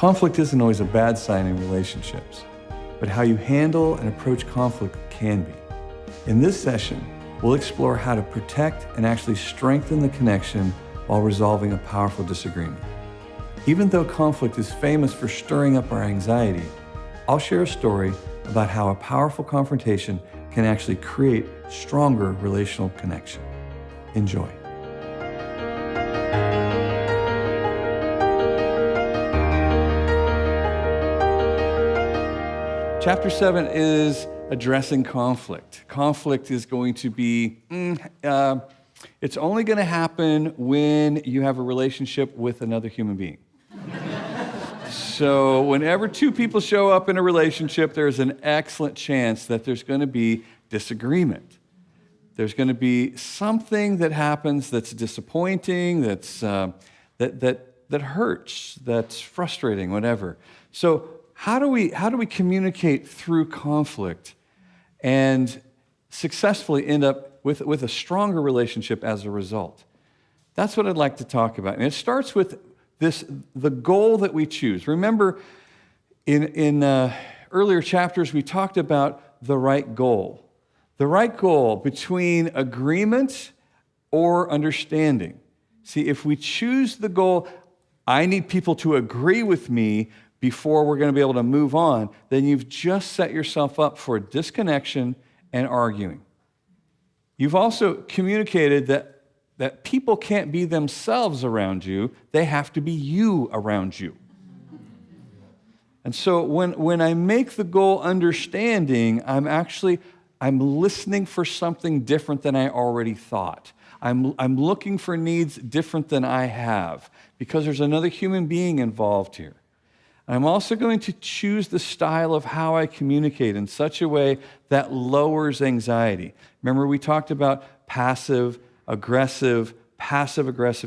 Conflict isn't always a bad sign in relationships, but how you handle and approach conflict can be. In this session, we'll explore how to protect and actually strengthen the connection while resolving a powerful disagreement. Even though conflict is famous for stirring up our anxiety, I'll share a story about how a powerful confrontation can actually create stronger relational connection. Enjoy. Chapter 7 is addressing conflict. Conflict is going to be, it's only going to happen when you have a relationship with another human being. So whenever two people show up in a relationship, there's an excellent chance that there's going to be disagreement. There's going to be something that happens that's disappointing, that hurts, that's frustrating, whatever. So how do we communicate through conflict and successfully end up with a stronger relationship as a result? That's what I'd like to talk about. And it starts with the goal that we choose. Remember, in earlier chapters, we talked about the right goal. The right goal between agreement or understanding. See, if we choose the goal, I need people to agree with me before we're going to be able to move on, then you've just set yourself up for disconnection and arguing. You've also communicated that people can't be themselves around you, they have to be you around you. And so when I make the goal understanding, I'm listening for something different than I already thought. I'm looking for needs different than I have, because there's another human being involved here. I'm also going to choose the style of how I communicate in such a way that lowers anxiety. Remember, we talked about passive-aggressive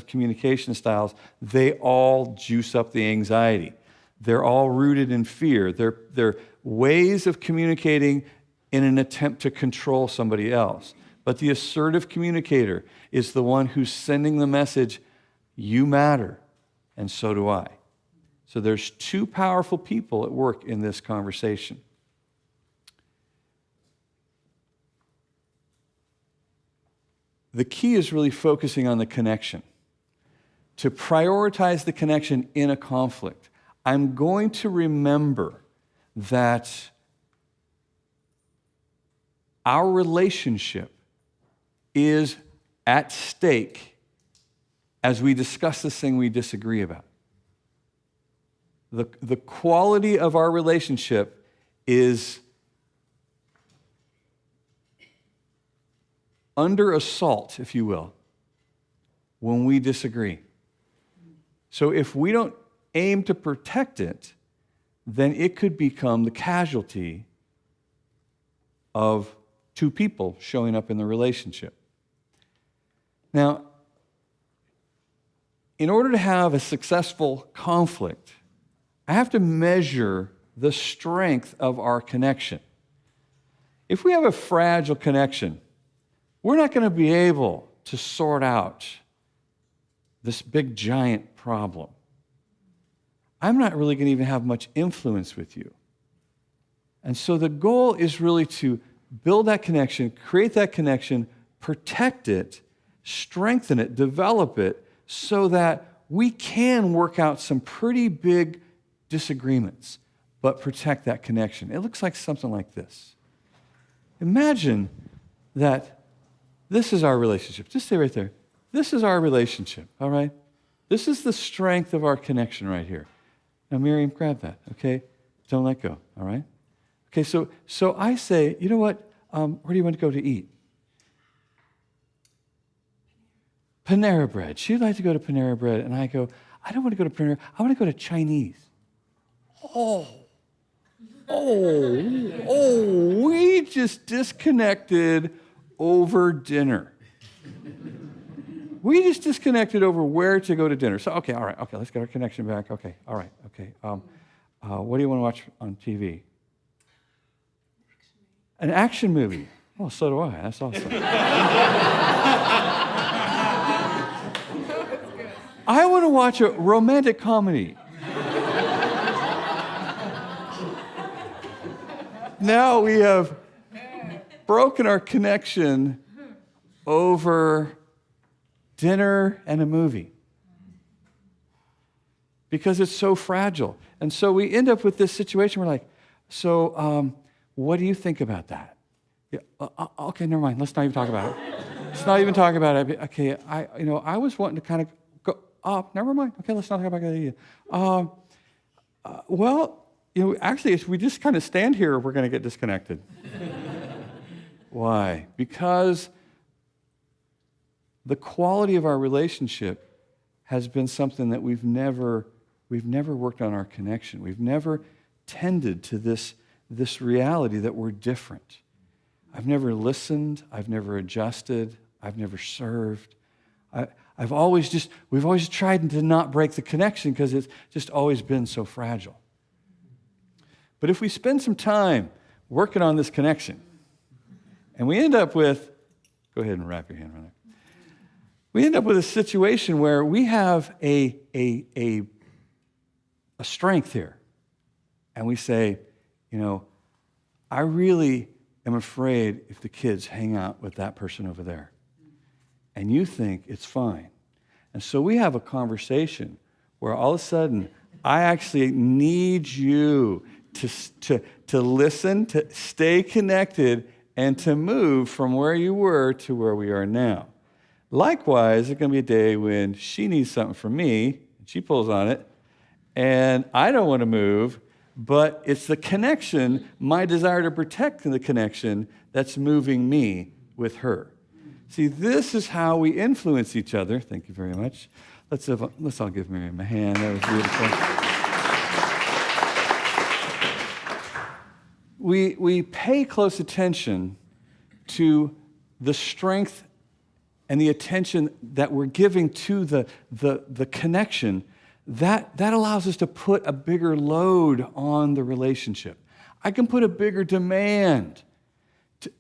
communication styles. They all juice up the anxiety. They're all rooted in fear. They're ways of communicating in an attempt to control somebody else. But the assertive communicator is the one who's sending the message, you matter, and so do I. So there's two powerful people at work in this conversation. The key is really focusing on the connection. To prioritize the connection in a conflict, I'm going to remember that our relationship is at stake as we discuss this thing we disagree about. The quality of our relationship is under assault, if you will, when we disagree. So if we don't aim to protect it, then it could become the casualty of two people showing up in the relationship. Now, in order to have a successful conflict, I have to measure the strength of our connection. If we have a fragile connection, we're not going to be able to sort out this big giant problem. I'm not really going to even have much influence with you. And so the goal is really to build that connection, create that connection, protect it, strengthen it, develop it, so that we can work out some pretty big disagreements, but protect that connection. It looks like something like this. Imagine that this is our relationship. Just stay right there. This is our relationship, all right? This is the strength of our connection right here. Now, Miriam, grab that, okay? Don't let go, all right? Okay, so I say, you know what? Where do you want to go to eat? Panera Bread. She'd like to go to Panera Bread, and I go, I don't want to go to Panera. I want to go to Chinese. We just disconnected over dinner. We just disconnected over where to go to dinner. So, okay, all right, okay, let's get our connection back. Okay, all right, okay. What do you want to watch on TV? An action movie. Oh, so do I. That's awesome. I want to watch a romantic comedy. Now we have broken our connection over dinner and a movie because it's so fragile. And so we end up with this situation. We're like, so what do you think about that? Yeah, okay, never mind. Let's not even talk about it. Let's not even talk about it. Okay, I was wanting to kind of go up. Never mind. Okay, let's not talk about that either. Well, actually, if we just kind of stand here, we're going to get disconnected. Why? Because the quality of our relationship has been something that we've never worked on our connection. We've never tended to this reality that we're different. I've never listened. I've never adjusted. I've never served. We've always tried to not break the connection because it's just always been so fragile. But if we spend some time working on this connection, and we end up with, go ahead and wrap your hand around there. We end up with a situation where we have a strength here. And we say, I really am afraid if the kids hang out with that person over there. And you think it's fine. And so we have a conversation where all of a sudden, I actually need you to listen, to stay connected, and to move from where you were to where we are now. Likewise, there's going to be a day when she needs something from me, and she pulls on it, and I don't want to move, but it's the connection, my desire to protect the connection, that's moving me with her. See, this is how we influence each other. Thank you very much. Let's all give Miriam a hand. That was beautiful. We pay close attention to the strength and the attention that we're giving to the connection. That allows us to put a bigger load on the relationship. I can put a bigger demand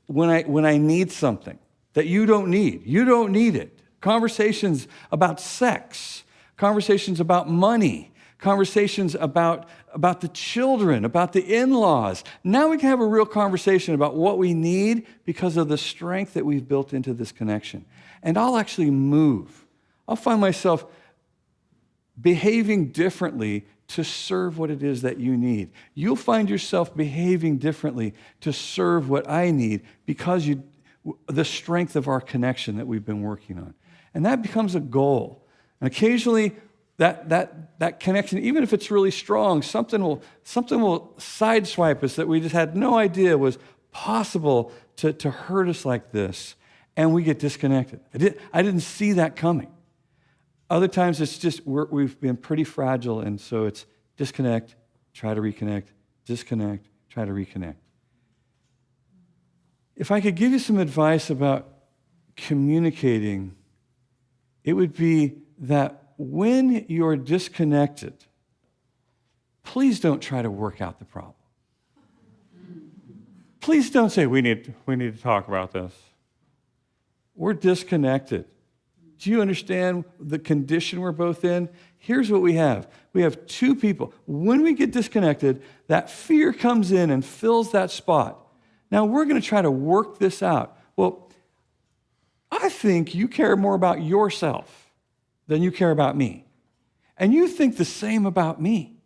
when I need something that you don't need. You don't need it. Conversations about sex, conversations about money, conversations about the children, about the in-laws. Now we can have a real conversation about what we need because of the strength that we've built into this connection. And I'll actually move. I'll find myself behaving differently to serve what it is that you need. You'll find yourself behaving differently to serve what I need because the strength of our connection that we've been working on. And that becomes a goal. And occasionally, that connection, even if it's really strong, something will sideswipe us that we just had no idea was possible to hurt us like this, and we get disconnected. I didn't see that coming. Other times it's just we've been pretty fragile, and so it's disconnect, try to reconnect, disconnect, try to reconnect. If I could give you some advice about communicating, it would be that when you're disconnected, please don't try to work out the problem. Please don't say, we need to talk about this. We're disconnected. Do you understand the condition we're both in? Here's what we have. We have two people. When we get disconnected, that fear comes in and fills that spot. Now, we're going to try to work this out. Well, I think you care more about yourself than you care about me. And you think the same about me.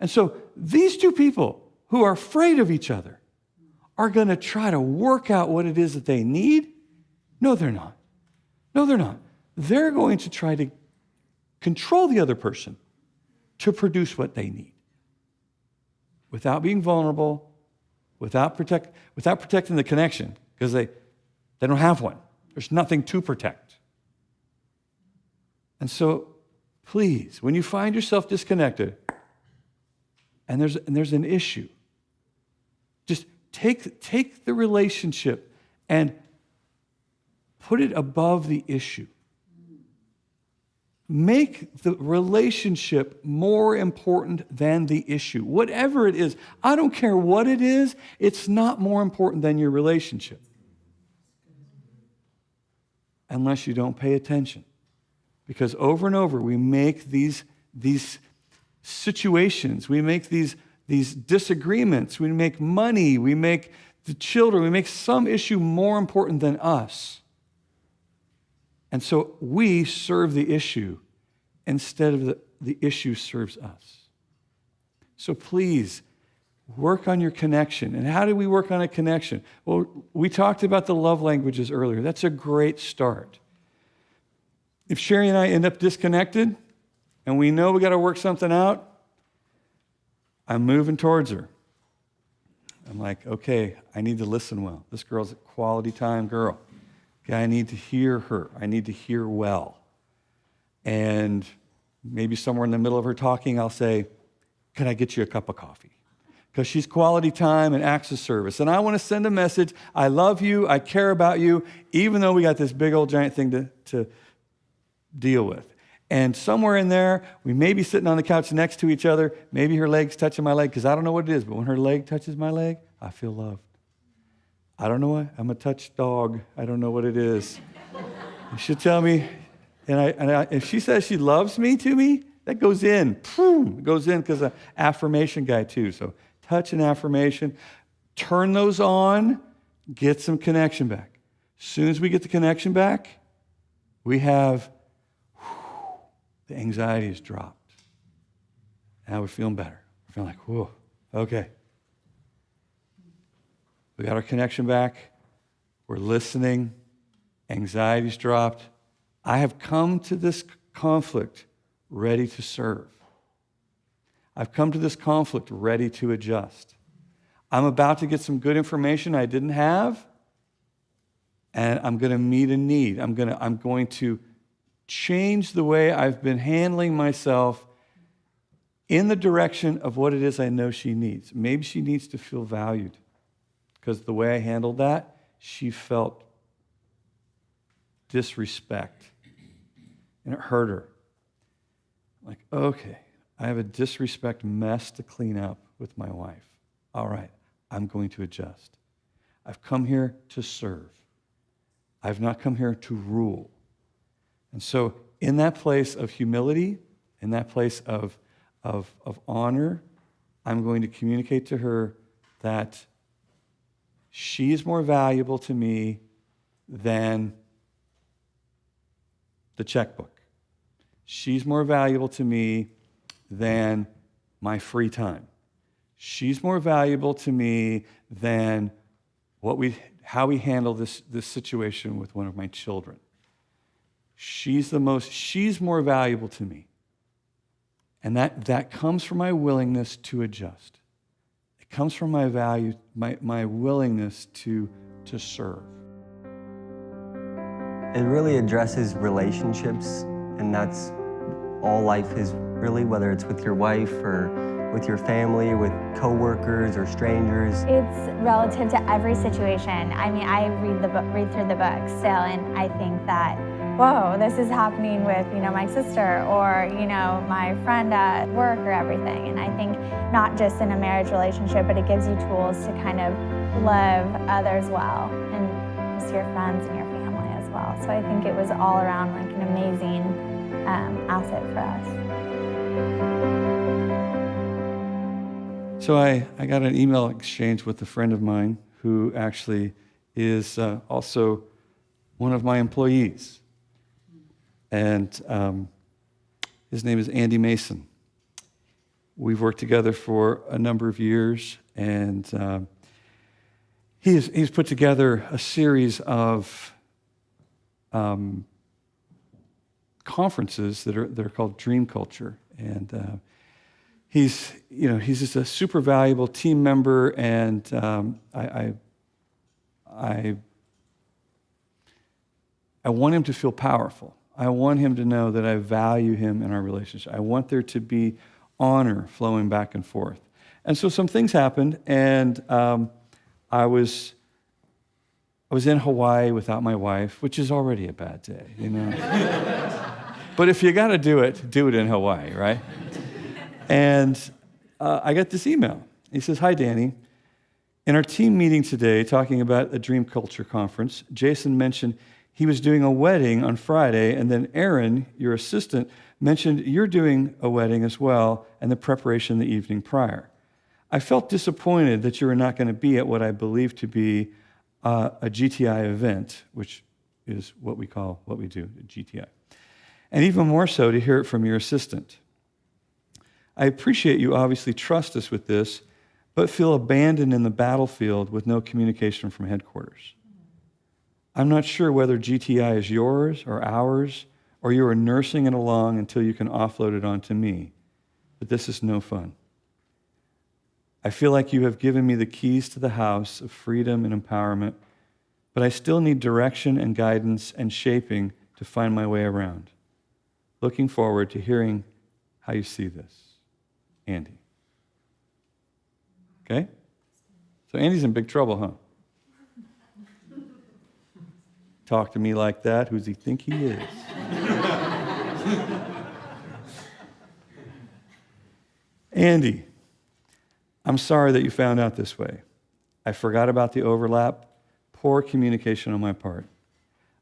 And so these two people who are afraid of each other are going to try to work out what it is that they need. No, they're not. No, they're not. They're going to try to control the other person to produce what they need without being vulnerable, without protecting the connection, because they don't have one. There's nothing to protect. And so, please, when you find yourself disconnected and there's an issue, just take the relationship and put it above the issue. Make the relationship more important than the issue. Whatever it is, I don't care what it is, it's not more important than your relationship. Unless you don't pay attention. Because over and over we make these situations, we make these these disagreements, we make money, we make the children, we make some issue more important than us. And so we serve the issue instead of the issue serves us. So please, work on your connection. And how do we work on a connection? Well, we talked about the love languages earlier. That's a great start. If Sherry and I end up disconnected and we know we got to work something out, I'm moving towards her. I'm like, okay, I need to listen well. This girl's a quality time girl. Okay, I need to hear her. I need to hear well. And maybe somewhere in the middle of her talking, I'll say, can I get you a cup of coffee? Because she's quality time and acts of service. And I want to send a message. I love you. I care about you, even though we got this big old giant thing to deal with. And somewhere in there, we may be sitting on the couch next to each other. Maybe her leg's touching my leg, because I don't know what it is. But when her leg touches my leg, I feel loved. I don't know what. I'm a touched dog. I don't know what it is. And she'll tell me, and if she says she loves me to me, that goes in. Boom, it goes in, because I'm an affirmation guy too. So touch and affirmation. Turn those on. Get some connection back. As soon as we get the connection back, we have... the anxiety has dropped. Now we're feeling better. We're feeling like, whoa, okay. We got our connection back. We're listening. Anxiety's dropped. I have come to this conflict ready to serve. I've come to this conflict ready to adjust. I'm about to get some good information I didn't have, and I'm going to meet a need. I'm going to change the way I've been handling myself in the direction of what it is I know she needs. Maybe she needs to feel valued, because the way I handled that, she felt disrespect, and it hurt her. Like, okay, I have a disrespect mess to clean up with my wife. All right, I'm going to adjust. I've come here to serve. I've not come here to rule. And so in that place of humility, in that place of honor, I'm going to communicate to her that she is more valuable to me than the checkbook. She's more valuable to me than my free time. She's more valuable to me than how we handle this situation with one of my children. She's more valuable to me. And that comes from my willingness to adjust. It comes from my value, my willingness to serve. It really addresses relationships, and that's all life is really, whether it's with your wife or with your family, with coworkers or strangers. It's relative to every situation. I mean, I read through the book still, and I think that, whoa, this is happening with, my sister or, my friend at work or everything. And I think not just in a marriage relationship, but it gives you tools to kind of love others well, and just your friends and your family as well. So I think it was all around like an amazing asset for us. So I got an email exchange with a friend of mine who actually is also one of my employees. And his name is Andy Mason. We've worked together for a number of years, and he's put together a series of conferences that are called Dream Culture, and he's just a super valuable team member, and I want him to feel powerful. I want him to know that I value him in our relationship. I want there to be honor flowing back and forth. And so some things happened, and I was in Hawaii without my wife, which is already a bad day, But if you got to do it in Hawaii, right? And I got this email. He says, "Hi, Danny. In our team meeting today, talking about a Dream Culture conference, Jason mentioned he was doing a wedding on Friday, and then Aaron, your assistant, mentioned you're doing a wedding as well and the preparation the evening prior. I felt disappointed that you were not going to be at what I believe to be a GTI event, which is what we do, a GTI. And even more so to hear it from your assistant. I appreciate you obviously trust us with this, but feel abandoned in the battlefield with no communication from headquarters. I'm not sure whether GTI is yours or ours, or you are nursing it along until you can offload it onto me, but this is no fun. I feel like you have given me the keys to the house of freedom and empowerment, but I still need direction and guidance and shaping to find my way around. Looking forward to hearing how you see this. Andy. Okay? So Andy's in big trouble, huh? Talk to me like that. Who does he think he is? Andy, I'm sorry that you found out this way. I forgot about the overlap. Poor communication on my part.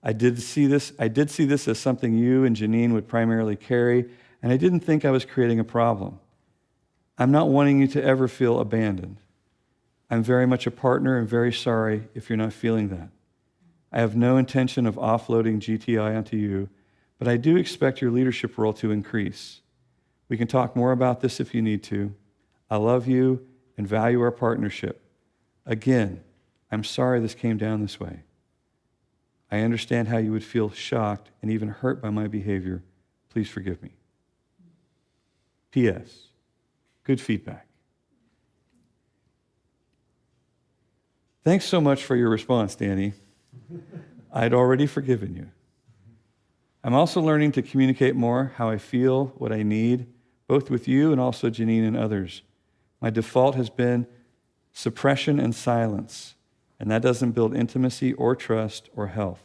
I did see this as something you and Janine would primarily carry, and I didn't think I was creating a problem. I'm not wanting you to ever feel abandoned. I'm very much a partner and very sorry if you're not feeling that. I have no intention of offloading GTI onto you, but I do expect your leadership role to increase. We can talk more about this if you need to. I love you and value our partnership. Again, I'm sorry this came down this way. I understand how you would feel shocked and even hurt by my behavior. Please forgive me. P.S. Good feedback. Thanks so much for your response, Danny. I'd already forgiven you. I'm also learning to communicate more how I feel, what I need, both with you and also Janine and others. My default has been suppression and silence, and that doesn't build intimacy or trust or health.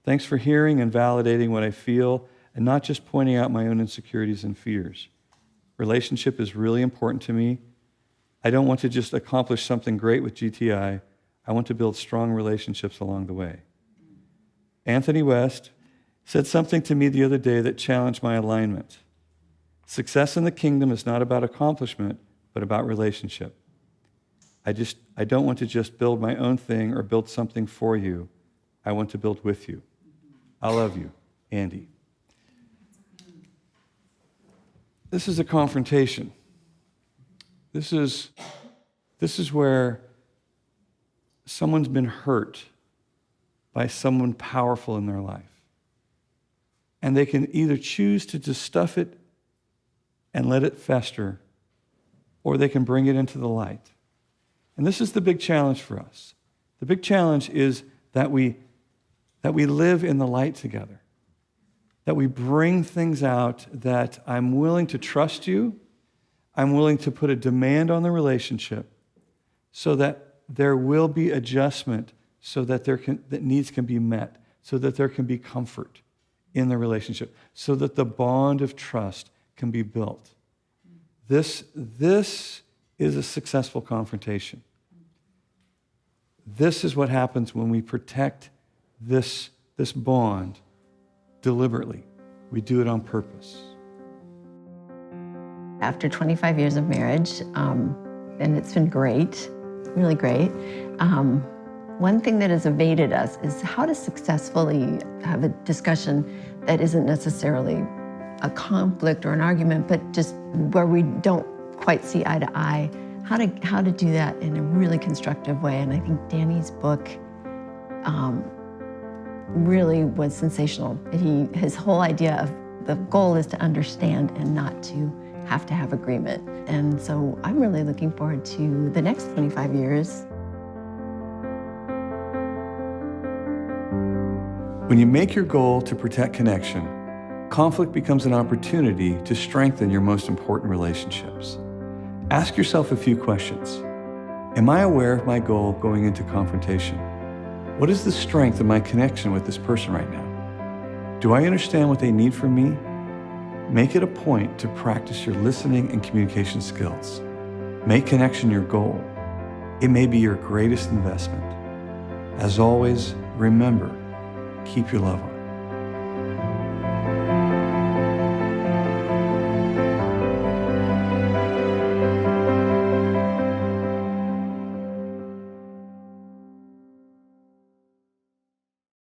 Thanks for hearing and validating what I feel and not just pointing out my own insecurities and fears. Relationship is really important to me. I don't want to just accomplish something great with GTI. I want to build strong relationships along the way. Anthony West said something to me the other day that challenged my alignment. Success in the kingdom is not about accomplishment, but about relationship. I don't want to just build my own thing or build something for you. I want to build with you. I love you, Andy. This is a confrontation. This is where someone's been hurt by someone powerful in their life. And they can either choose to just stuff it and let it fester, or they can bring it into the light. And this is the big challenge for us. The big challenge is that we live in the light together, that we bring things out, that I'm willing to trust you, I'm willing to put a demand on the relationship so that there will be adjustment, so that that needs can be met, so that there can be comfort in the relationship, so that the bond of trust can be built. This is a successful confrontation. This is what happens when we protect this bond deliberately. We do it on purpose. After 25 years of marriage, and it's been great, really great, one thing that has evaded us is how to successfully have a discussion that isn't necessarily a conflict or an argument, but just where we don't quite see eye to eye, how to do that in a really constructive way. And I think Danny's book really was sensational. His whole idea of the goal is to understand and not to have agreement. And so I'm really looking forward to the next 25 years. When you make your goal to protect connection, conflict becomes an opportunity to strengthen your most important relationships. Ask yourself a few questions. Am I aware of my goal going into confrontation? What is the strength of my connection with this person right now? Do I understand what they need from me? Make it a point to practice your listening and communication skills. Make connection your goal. It may be your greatest investment. As always, remember, keep your love on.